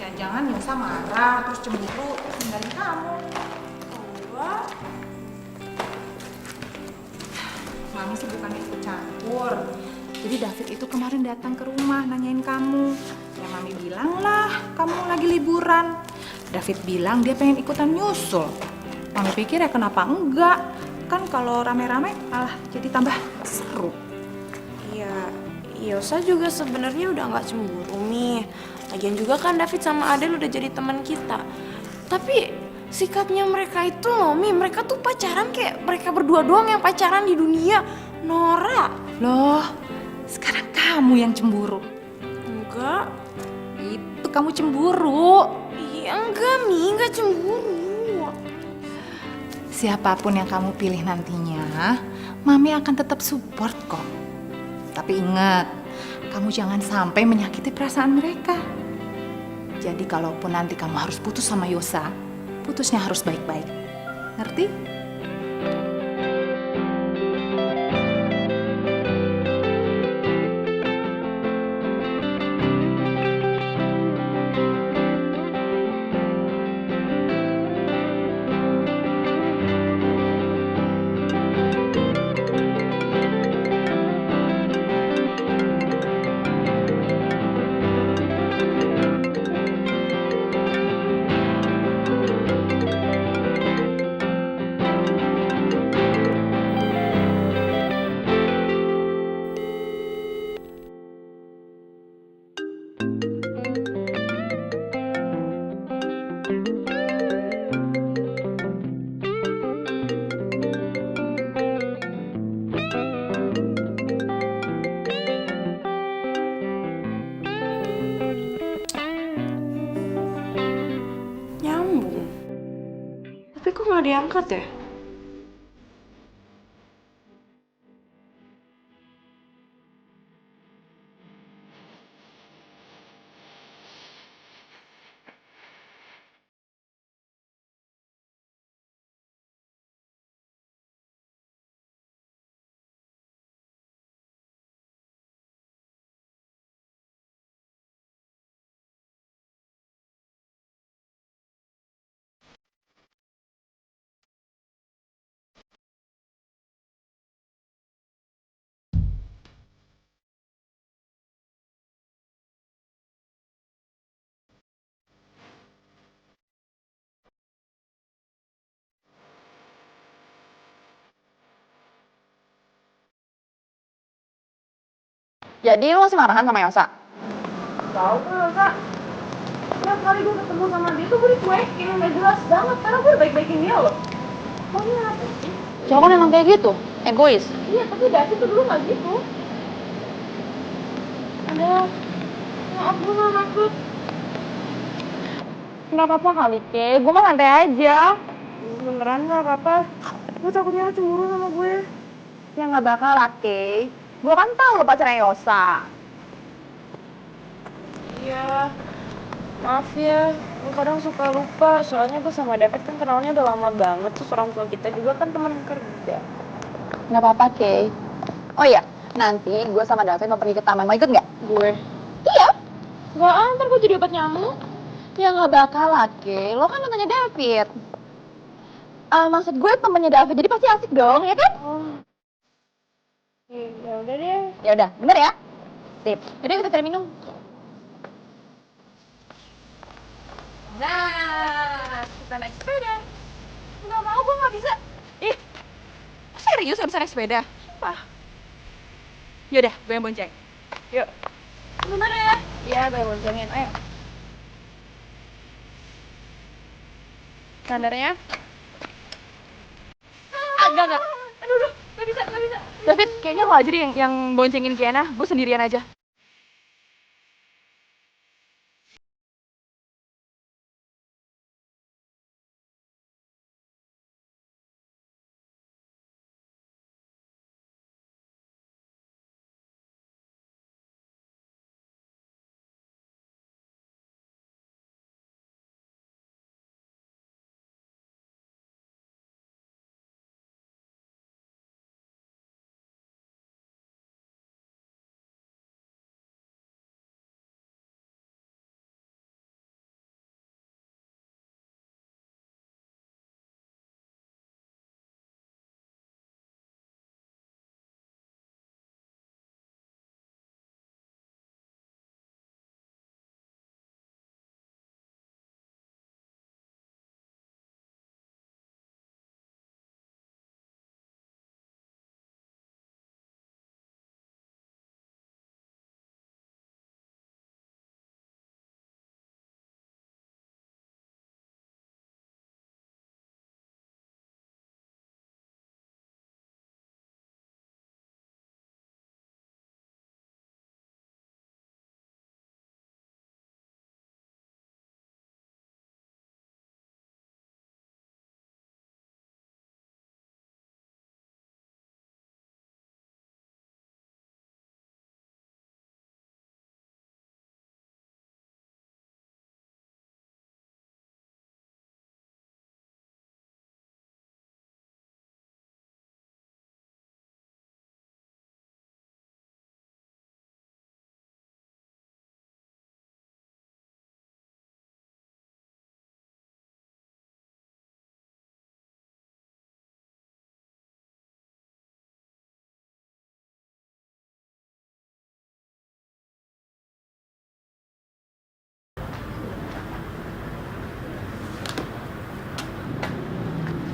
Jangan-jangan Yosa marah, terus cemburu, terus ninggalin kamu. Wah, Mami sih bukannya ikut campur. Jadi David itu kemarin datang ke rumah nanyain kamu. Ya Mami bilang lah, kamu lagi liburan. David bilang dia pengen ikutan nyusul. Mami pikir ya kenapa enggak? Kan kalau rame-rame malah jadi tambah seru. Iya, Yosa juga sebenarnya udah nggak cemburu nih. Lagian juga kan David sama Adel udah jadi teman kita. Tapi sikapnya mereka itu loh, Mi, mereka tuh pacaran kayak mereka berdua doang yang pacaran di dunia. Nora. Loh, sekarang kamu yang cemburu. Enggak. Itu kamu cemburu. Iya enggak, Mi, enggak cemburu. Siapapun yang kamu pilih nantinya, Mami akan tetap support kok. Tapi ingat, kamu jangan sampai menyakiti perasaan mereka. Jadi kalaupun nanti kamu harus putus sama Yosa, putusnya harus baik-baik. Ngerti? Nyambung. Tapi kok nggak diangkat ya? Jadi lo masih marahan sama Yosa? Tahu kan, Kak? Tiap kali gue ketemu sama dia tuh gue dicuekin, nggak jelas banget. Karena gue udah baik-baikin dia loh. Maunya apa sih? Cowok kan emang kayak gitu, egois. Iya, tapi David tuh dulu nggak gitu. Ada, maaf gue nggak maksud. Nggak apa-apa kali, Ke. Gue mah santai aja. Beneran nggak apa-apa. Gue takutnya lo cemburu sama gue. Ya nggak bakal lah, Ke. Gue kan tahu lo pacarnya Yosa. Iya, maaf ya. Gue kadang suka lupa. Soalnya gue sama David kan kenalnya udah lama banget. Terus orang tua kita juga kan teman kerja. Nggak apa-apa, Ke. Oh iya, nanti gue sama David mau pergi ke taman. Mau ikut nggak? Gue? Iya. Nggak, ntar gue jadi obat nyamuk. Ya nggak bakal lah, Ke. Lo kan mantannya David. Maksud gue temennya David, jadi pasti asik dong, ya kan? Oh. Ya udah deh. Ya udah, bener ya? Sip. Yaudah kita cari minum. Nah, kita naik sepeda. Nggak mau, gue nggak bisa. Ih, serius nggak bisa naik sepeda? Sumpah. Yaudah, gue yang bonceng. Yuk. Bener ya? Iya, gue yang boncengin. Ayo. Sadarnya? Enggak. Aduh, nggak bisa. David, kayaknya lo aja deh yang boncengin Kiana. Gue sendirian aja.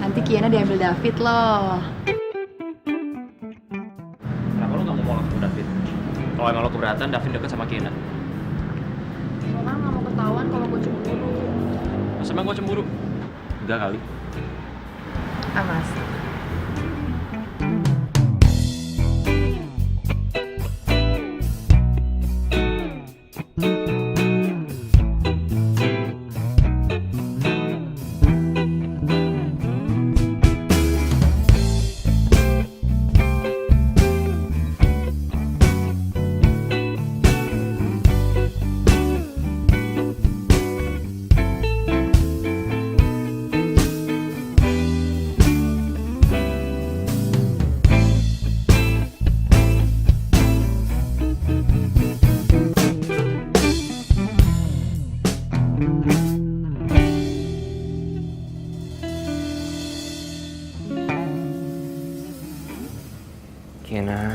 Nanti Kiana diambil David loh. Kenapa lo gak mau ketemu David? Kalau emang lo keberatan, David deket sama Kiana. Soalnya nggak mau ketahuan kalau gue cemburu. Masa emang gue cemburu? Enggak kali. Amas.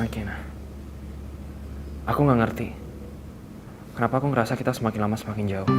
Kiana. Aku nggak ngerti. Kenapa aku ngerasa kita semakin lama semakin jauh.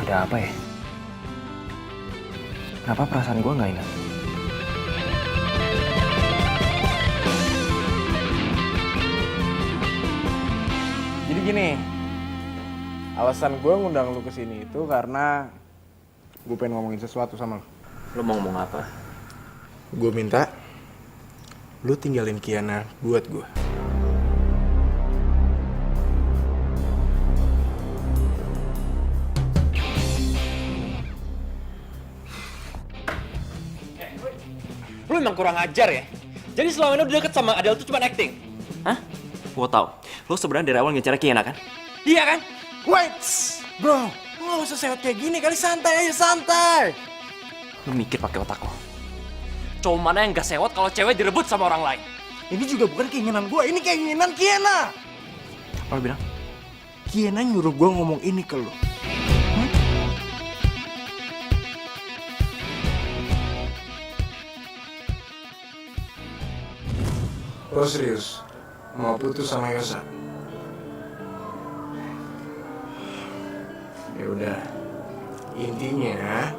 Ada apa ya? Kenapa perasaan gue nggak enak? Jadi gini, alasan gue ngundang lu kesini itu karena gue pengen ngomongin sesuatu sama lu. Lo mau ngomong apa? Gue minta lu tinggalin Kiana buat gue. Lu emang kurang ajar ya. Jadi selama ini udah deket sama Adele tuh cuma acting. Hah? Gue tau. Lo sebenarnya dari awal ngejar Kiana kan? Iya kan? Wait, bro, lu gak usah sewot kayak gini kali, santai aja, santai. Lo mikir pakai otak lo. Cowok mana yang gak sewot kalau cewek direbut sama orang lain? Ini juga bukan keinginan gue, ini keinginan Kiana. Apa lo bilang? Kiana nyuruh gue ngomong ini ke lu. Lo serius mau putus sama Yosa? Ya udah, intinya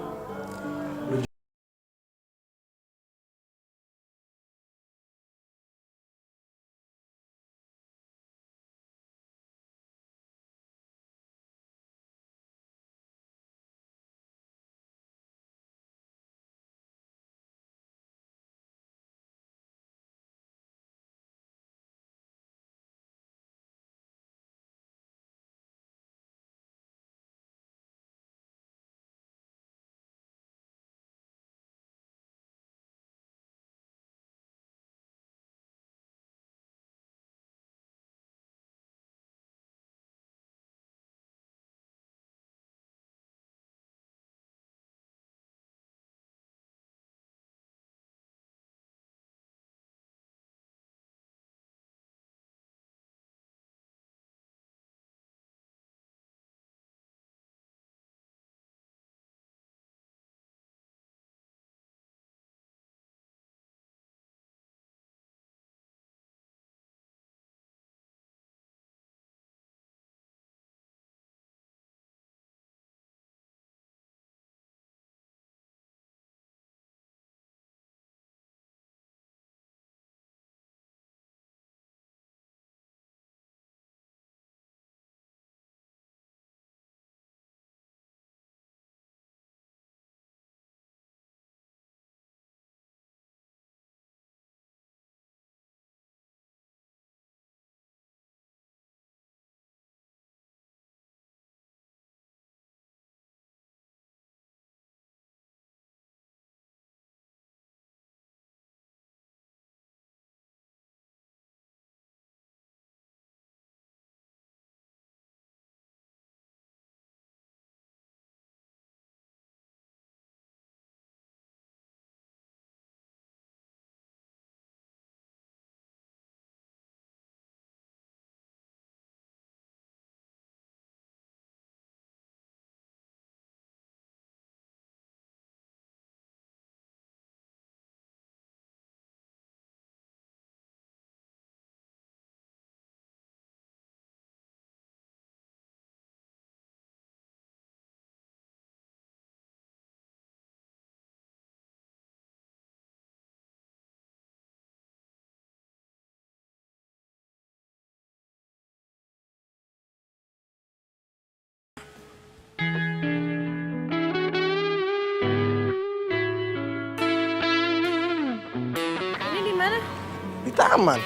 aman.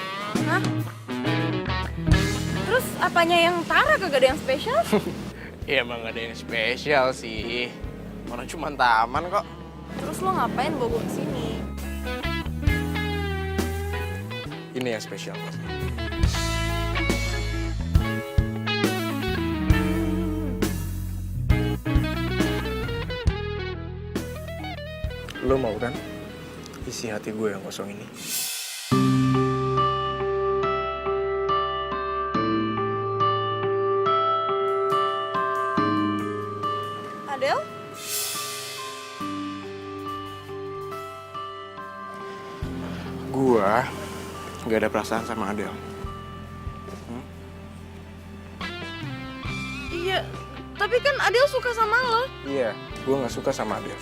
Hah? Terus apanya yang Tara kagak ada yang spesial? Ya emang gak ada yang spesial sih. Mana cuma taman kok. Terus lo ngapain bawa gue kesini? Ini yang spesial kok. Lo mau kan isi hati gue yang kosong ini? Adel? Gua gak ada perasaan sama Adel. Iya, tapi kan Adel suka sama lo. Iya, gua gak suka sama Adel.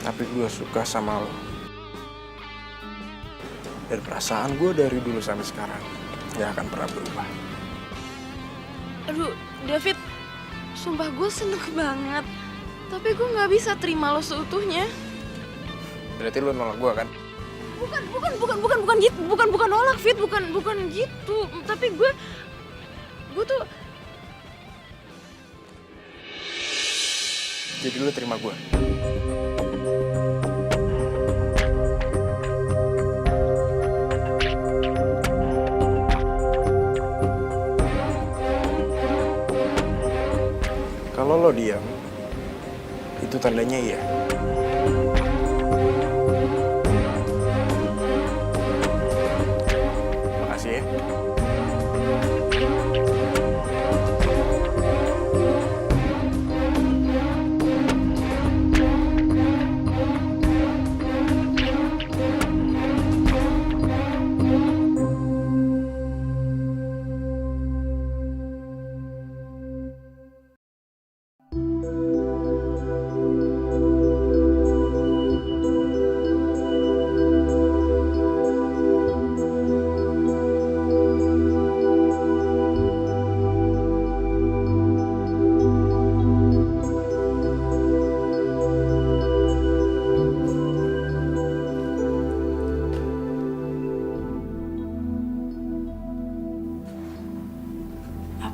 Tapi gua suka sama lo. Dan perasaan gua dari dulu sampai sekarang gak akan pernah berubah. Aduh, David, sumpah gue seneng banget. Tapi gue gak bisa terima lo seutuhnya. Berarti lo nolak gua kan? Bukan gitu, bukan nolak, Fit, bukan gitu. Tapi gue tuh Jadi lo terima gua. Kalau lo diam, itu tandanya iya. Makasih ya.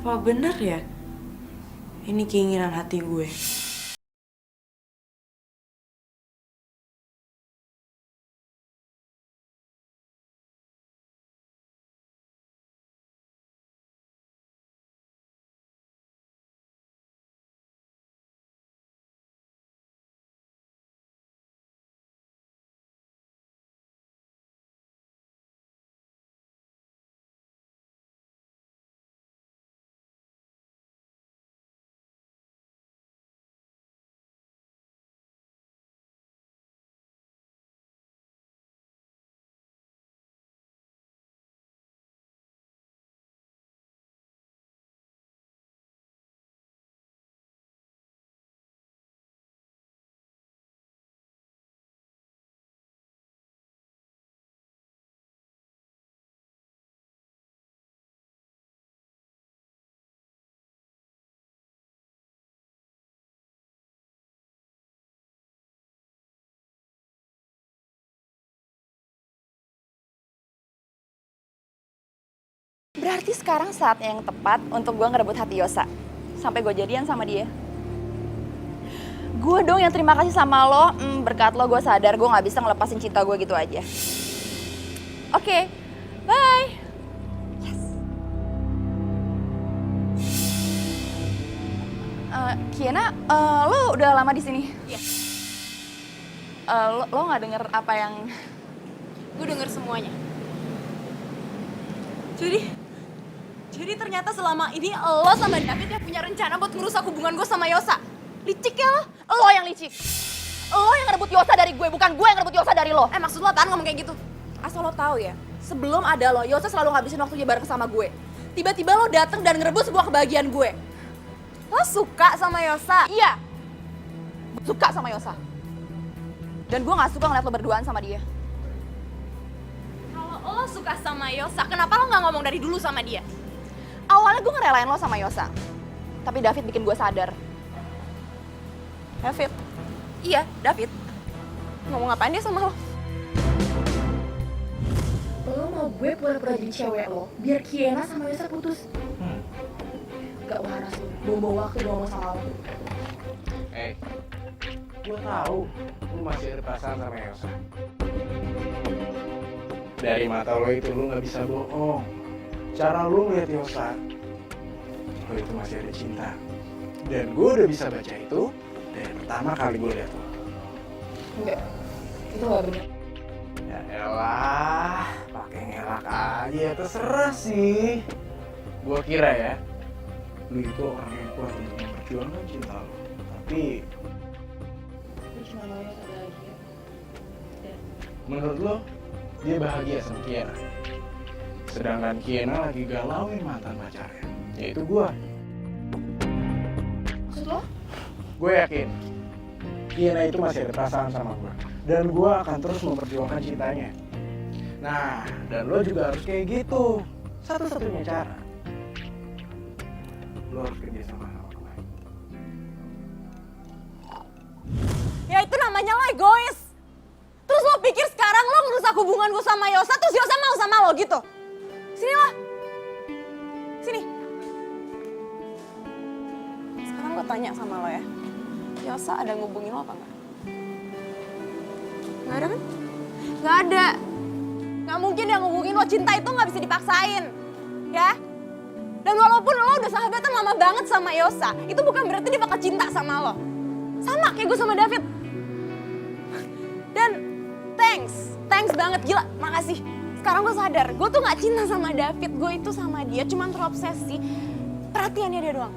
Apa bener ya? Ini keinginan hati gue. Berarti sekarang saatnya yang tepat untuk gue ngerebut hati Yosa. Sampai gue jadian sama dia. Gue dong yang terima kasih sama lo. Berkat lo gue sadar gue gak bisa ngelepasin cinta gue gitu aja. Oke, bye. Yes. Kiana, lo udah lama di sini? Iya. Lo gak denger apa yang... Gue denger semuanya. Jadi ternyata selama ini lo sama David yang punya rencana buat ngerusak hubungan gue sama Yosa. Licik ya lo? Lo yang licik. Lo yang ngerebut Yosa dari gue, bukan gue yang ngerebut Yosa dari lo. Maksud lo apaan ngomong kayak gitu? Asal lo tahu ya, sebelum ada lo, Yosa selalu ngabisin waktunya bareng sama gue. Tiba-tiba lo dateng dan ngerebut sebuah kebahagiaan gue. Lo suka sama Yosa? Iya. Suka sama Yosa. Dan gue gak suka ngeliat lo berduaan sama dia. Kalau lo suka sama Yosa, kenapa lo gak ngomong dari dulu sama dia? Awalnya gue ngerelain lo sama Yosa. Tapi David bikin gue sadar. David? Iya, David. Ngomong apaan dia sama lo? Lo mau gue pura-pura jadi cewek lo, biar Kiena sama Yosa putus. Gak waras lo, bawa waktu ngomong sama lo. Gue tahu lu masih ada perasaan sama Yosa. Dari mata lo itu lu nggak bisa bohong. Cara lu ngeliat Yosa, lo itu masih ada cinta. Dan gue udah bisa baca itu dari pertama kali gue liat lo. Enggak, itu gak bener. Ya elah, pakai ngelak aja, terserah sih. Gue kira ya, lu itu orang yang kuat untuk memperjuangkan cinta lo. Tapi Gue cuma mau Yosa bahagia. menurut lo, dia bahagia sama Kiena. Sedangkan Kiena lagi galauin mantan pacarnya, yaitu gue. Maksud lo? Gue yakin Kiena itu masih ada perasaan sama gue. Dan gue akan terus memperjuangkan cintanya. Nah, dan lo juga harus kayak gitu. Satu-satunya cara, lo harus kerja sama gue. Ya itu namanya lo egois. Terus lo pikir sekarang lo ngerusak hubungan gue sama Yosa, terus Yosa mau sama lo gitu? Sini lo. Sini. Sekarang gue tanya sama lo ya. Yosa ada ngubungin lo apa enggak? Nggak ada kan? Nggak ada. Nggak mungkin dia ngubungin lo. Cinta itu nggak bisa dipaksain. Ya? Dan walaupun lo udah sahabatan lama banget sama Yosa, itu bukan berarti dia bakal cinta sama lo. Sama kayak gue sama David. Dan thanks banget, gila, makasih. Sekarang gue sadar, gue tuh gak cinta sama David, gue itu sama dia cuman terobsesi perhatiannya dia doang.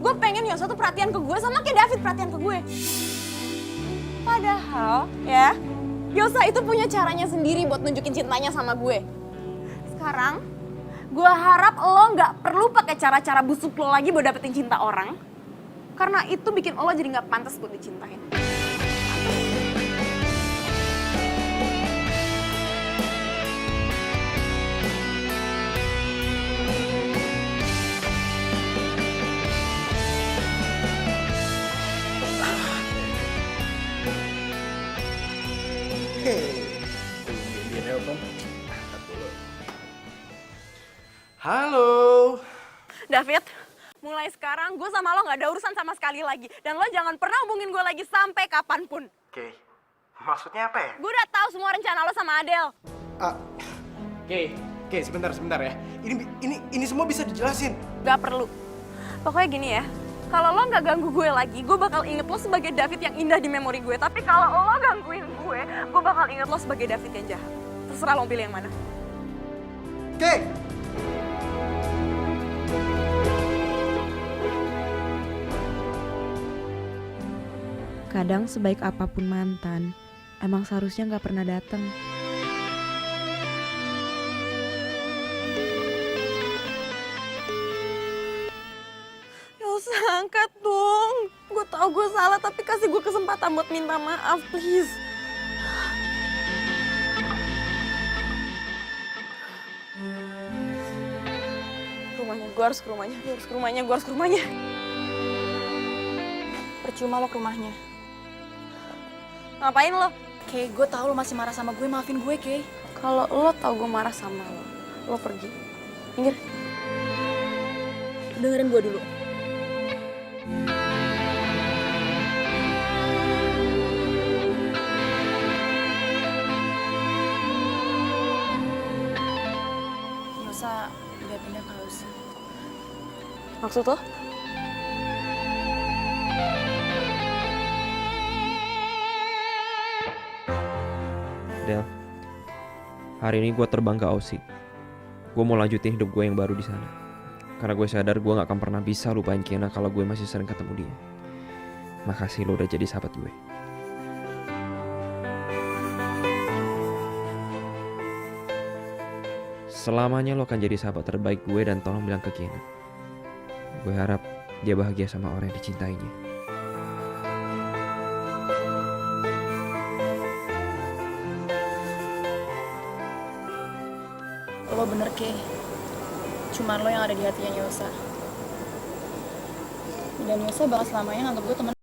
Gue pengen Yosa tuh perhatian ke gue sama kayak David perhatian ke gue. Padahal, ya, Yosa itu punya caranya sendiri buat nunjukin cintanya sama gue. Sekarang, gue harap lo gak perlu pakai cara-cara busuk lo lagi buat dapetin cinta orang. Karena itu bikin lo jadi gak pantas buat dicintain. Halo. David, mulai sekarang gue sama lo gak ada urusan sama sekali lagi. Dan lo jangan pernah hubungin gue lagi sampai kapanpun. Oke, maksudnya apa ya? Gue udah tahu semua rencana lo sama Adele. Oke, sebentar ya. Ini semua bisa dijelasin. Gak perlu. Pokoknya gini ya, kalau lo gak ganggu gue lagi, gue bakal inget lo sebagai David yang indah di memori gue. Tapi kalau lo gangguin gue bakal inget lo sebagai David yang jahat. Terserah lo pilih yang mana. Oke. Kadang sebaik apapun mantan, emang seharusnya nggak pernah datang. Yosa, angkat dong. Gue tau gue salah, tapi kasih gue kesempatan buat minta maaf, please. Gue harus ke rumahnya. Percuma lo ke rumahnya. Ngapain lo? Kay, gue tahu lo masih marah sama gue, maafin gue, Kay. Kalau lo tau gue marah sama lo pergi. Minggir. Dengerin gue dulu. Yosa udah pindah ke Aussie. Maksud lo? Del, hari ini gue terbang ke Aussie. Gue mau lanjutin hidup gue yang baru di sana. Karena gue sadar gue gak akan pernah bisa lupain Kiana kalau gue masih sering ketemu dia. Makasih lo udah jadi sahabat gue. Selamanya lo akan jadi sahabat terbaik gue dan tolong bilang ke Kiana. Gue harap dia bahagia sama orang yang dicintainya. Lo bener, Kay. Cuman lo yang ada di hatinya Yosa. Dan Yosa bakal selamanya nganggap gue temen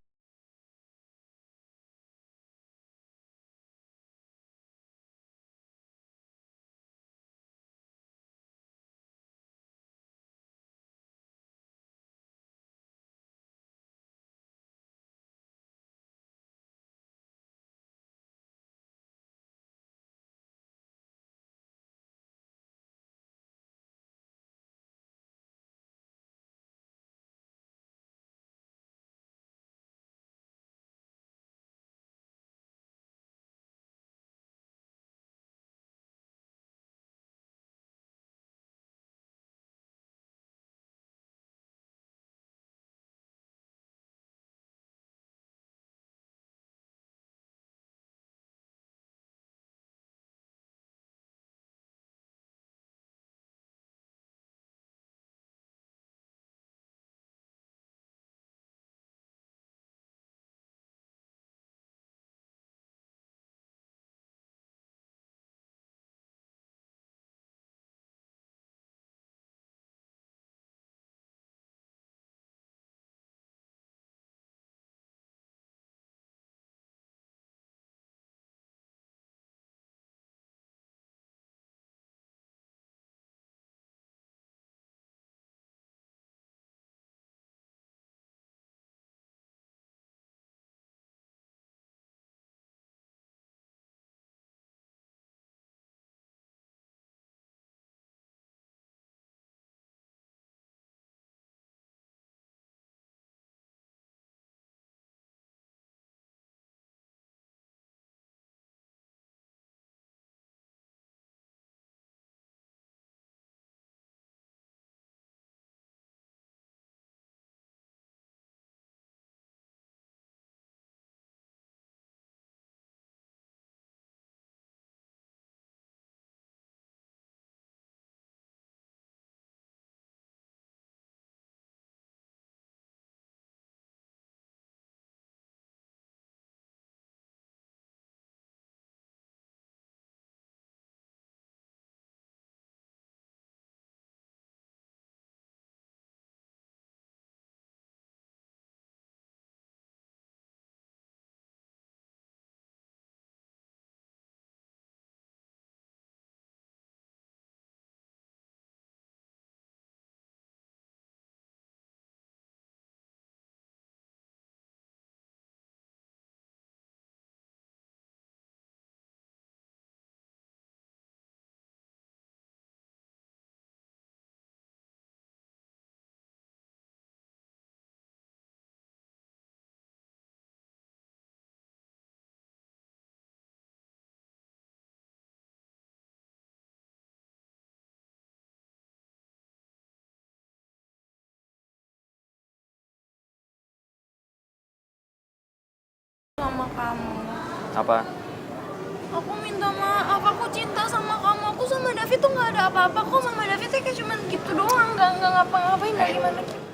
sama kamu. Apa? Aku minta maaf, aku cinta sama kamu. Aku sama David tuh nggak ada apa-apa kok. Sama David tuh kayak cuman gitu doang, nggak ngapa-ngapain, nggak gimana gitu.